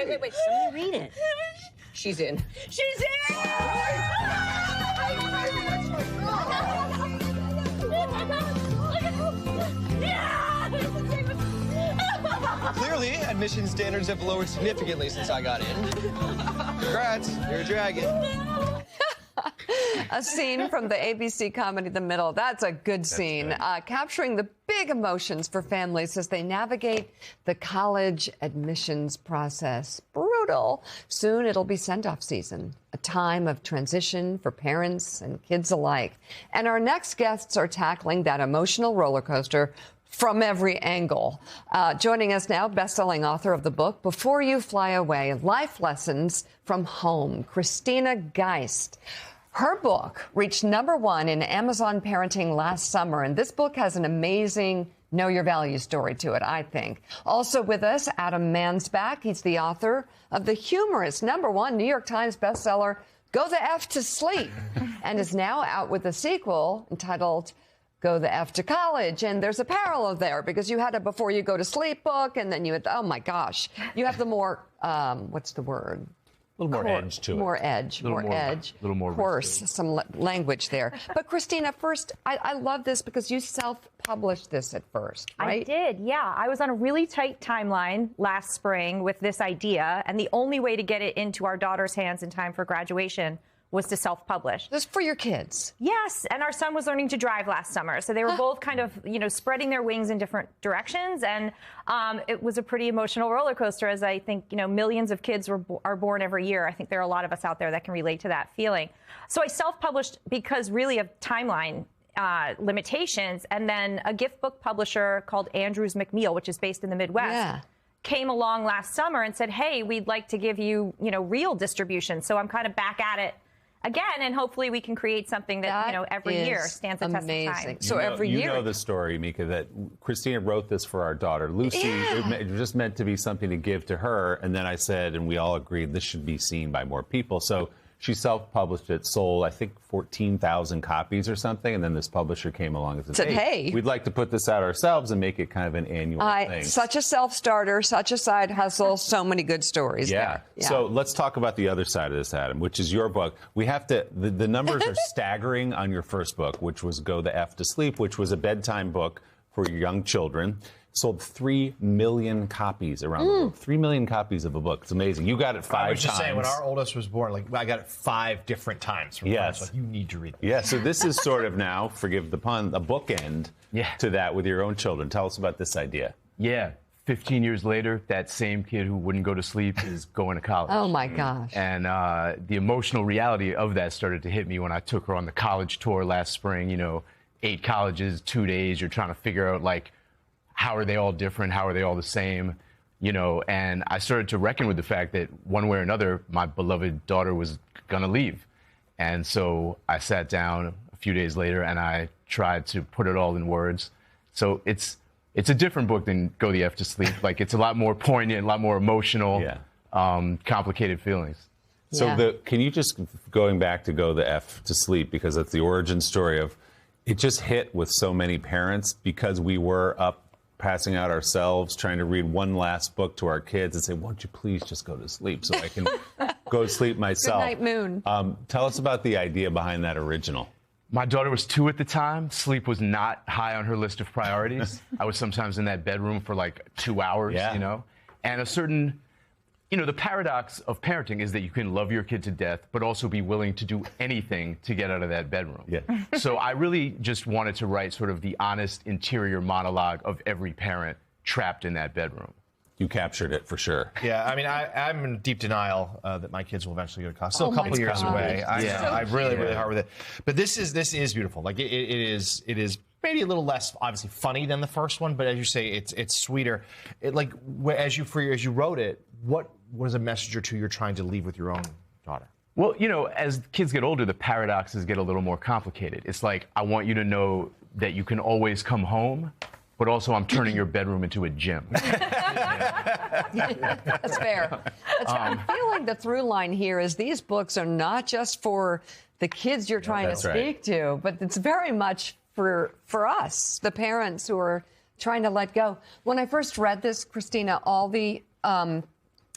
Wait. Somebody read it. She's in. She's in! Clearly, admission standards have lowered significantly since I got in. Congrats, you're a dragon. A scene from the ABC comedy The Middle. That's a good scene. Capturing the big emotions for families as they navigate the college admissions process. Brutal. Soon it'll be send-off season, a time of transition for parents and kids alike. And our next guests are tackling that emotional roller coaster from every angle. Joining us now, best-selling author of the book, Before You Fly Away, Life Lessons from Home, Christina Geist. Her book reached #1 in Amazon Parenting last summer, and this book has an amazing know your value story to it, I think. Also with us, Adam Mansbach. He's the author of the humorous #1 New York Times bestseller, Go the F to Sleep, and is now out with a sequel entitled Go the F to College. And there's a parallel there because you had a Before You Go to Sleep book, and then you had, oh my gosh, you have the more, what's the word? A little more edge to it. More edge, more edge. A little more coarse, some language there. But Christina, first, I love this because you self-published this at first, right? I did, yeah. I was on a really tight timeline last spring with this idea, and the only way to get it into our daughter's hands in time for graduation was to self-publish. This for your kids? Yes, and our son was learning to drive last summer, so they were both kind of, spreading their wings in different directions, and it was a pretty emotional roller coaster, as I think, millions of kids are born every year. I think there are a lot of us out there that can relate to that feeling. So I self-published because really of timeline limitations, and then a gift book publisher called Andrews McMeel, which is based in the Midwest, came along last summer and said, hey, we'd like to give you, real distribution. So I'm kind of back at it again, and hopefully we can create something that every year stands the test of time. So every year. You know the story, Mika, that Christina wrote this for our daughter, Lucy. It was just meant to be something to give to her, and then I said, and we all agreed, this should be seen by more people. So she self-published it, sold, I think, 14,000 copies or something, and then this publisher came along and said, hey, we'd like to put this out ourselves and make it kind of an annual thing. Such a self-starter, such a side hustle, so many good stories there. Yeah. So let's talk about the other side of this, Adam, which is your book. We have to, the numbers are staggering on your first book, which was Go the F to Sleep, which was a bedtime book for young children. Sold 3 million copies around the world. 3 million copies of a book. It's amazing. You got it 5 times. I was just saying, when our oldest was born, I got it 5 different times. Yes. So you need to read it. Yeah, so this is sort of now, forgive the pun, a bookend to that with your own children. Tell us about this idea. Yeah. 15 years later, that same kid who wouldn't go to sleep is going to college. Oh, my gosh. And the emotional reality of that started to hit me when I took her on the college tour last spring. 8 colleges, 2 days. You're trying to figure out, how are they all different? How are they all the same? And I started to reckon with the fact that one way or another, my beloved daughter was going to leave. And so I sat down a few days later and I tried to put it all in words. So it's a different book than Go the F to Sleep. It's a lot more poignant, a lot more emotional, complicated feelings. So can you just, going back to Go the F to Sleep, because that's the origin story of, it just hit with so many parents because we were up passing out ourselves, trying to read one last book to our kids and say, won't you please just go to sleep so I can go to sleep myself. Good night, Moon. Tell us about the idea behind that original. My daughter was 2 at the time. Sleep was not high on her list of priorities. I was sometimes in that bedroom for 2 hours, and a certain, the paradox of parenting is that you can love your kid to death, but also be willing to do anything to get out of that bedroom. Yeah. So I really just wanted to write sort of the honest interior monologue of every parent trapped in that bedroom. You captured it for sure. Yeah, I mean, I'm in deep denial that my kids will eventually go to college. Still a couple years away. I'm really hard with it. But this is beautiful. It is maybe a little less obviously funny than the first one, but as you say, it's sweeter. As you wrote it, what was a message or two you're trying to leave with your own daughter? Well, as kids get older, the paradoxes get a little more complicated. It's like, I want you to know that you can always come home, but also I'm turning your bedroom into a gym. That's fair. I'm feeling the through line here is these books are not just for the kids you're trying to speak to, but it's very much for us, the parents who are trying to let go. When I first read this, Christina, all the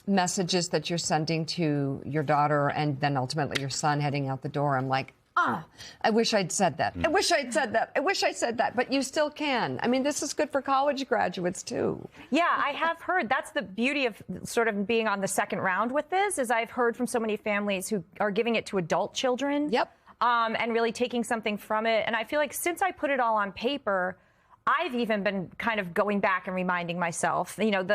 messages that you're sending to your daughter and then ultimately your son heading out the door, I'm like, I wish I'd said that. I wish I'd said that. I wish I said that. But you still can. I mean, this is good for college graduates, too. Yeah, I have heard. That's the beauty of sort of being on the second round with this, is I've heard from so many families who are giving it to adult children. Yep. And really taking something from it. And I feel like since I put it all on paper, I've even been kind of going back and reminding myself, you know,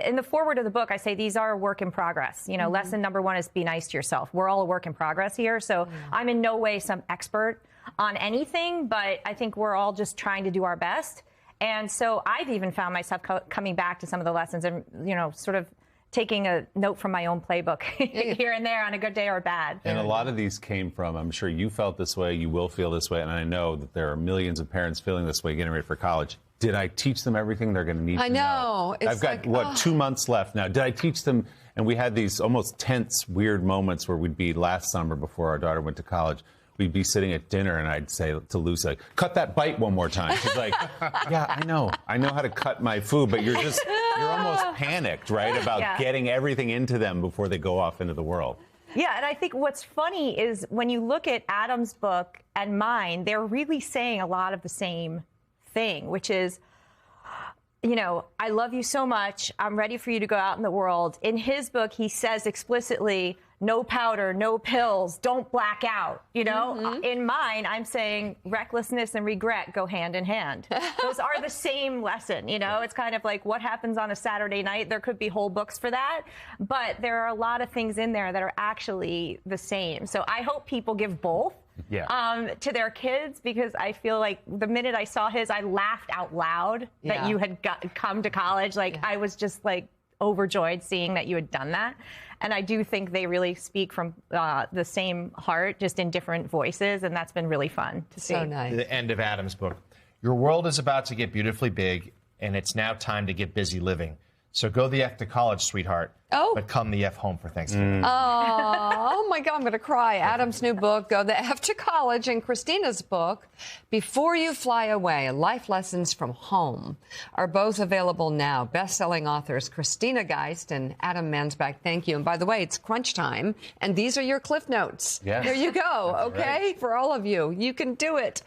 in the foreword of the book, I say these are a work in progress. You know, lesson number 1 is be nice to yourself. We're all a work in progress here. So I'm in no way some expert on anything, but I think we're all just trying to do our best. And so I've even found myself coming back to some of the lessons and, you know, sort of taking a note from my own playbook here and there on a good day or bad. And a lot of these came from, I'm sure you felt this way, you will feel this way, and I know that there are millions of parents feeling this way getting ready for college. Did I teach them everything they're going to need to know? I know. I've got, 2 months left now. Did I teach them? And we had these almost tense, weird moments where we'd be last summer before our daughter went to college. We'd be sitting at dinner, and I'd say to Lucy, cut that bite one more time. She's like, yeah, I know how to cut my food, but you're almost panicked, right, about getting everything into them before they go off into the world. Yeah, and I think what's funny is when you look at Adam's book and mine, they're really saying a lot of the same thing, which is, you know, I love you so much. I'm ready for you to go out in the world. In his book, he says explicitly, no powder, no pills, don't black out. You know, in mine, I'm saying recklessness and regret go hand in hand. Those are the same lesson. You know, it's kind of like what happens on a Saturday night. There could be whole books for that, but there are a lot of things in there that are actually the same. So I hope people give both. To their kids, because I feel like the minute I saw his, I laughed out loud that you had come to college. Like I was just like overjoyed seeing that you had done that. And I do think they really speak from the same heart, just in different voices. And that's been really fun to see. So nice. The end of Adam's book. Your world is about to get beautifully big, and it's now time to get busy living. So go the F to college, sweetheart. But come the F home for Thanksgiving. Oh my God, I'm going to cry. Adam's new book, Go the F to College, and Christina's book, Before You Fly Away, Life Lessons from Home, are both available now. Best-selling authors Christina Geist and Adam Mansbach, thank you. And by the way, it's crunch time, and these are your Cliff Notes. Yes. There you go, That's okay? right. For all of you. You can do it.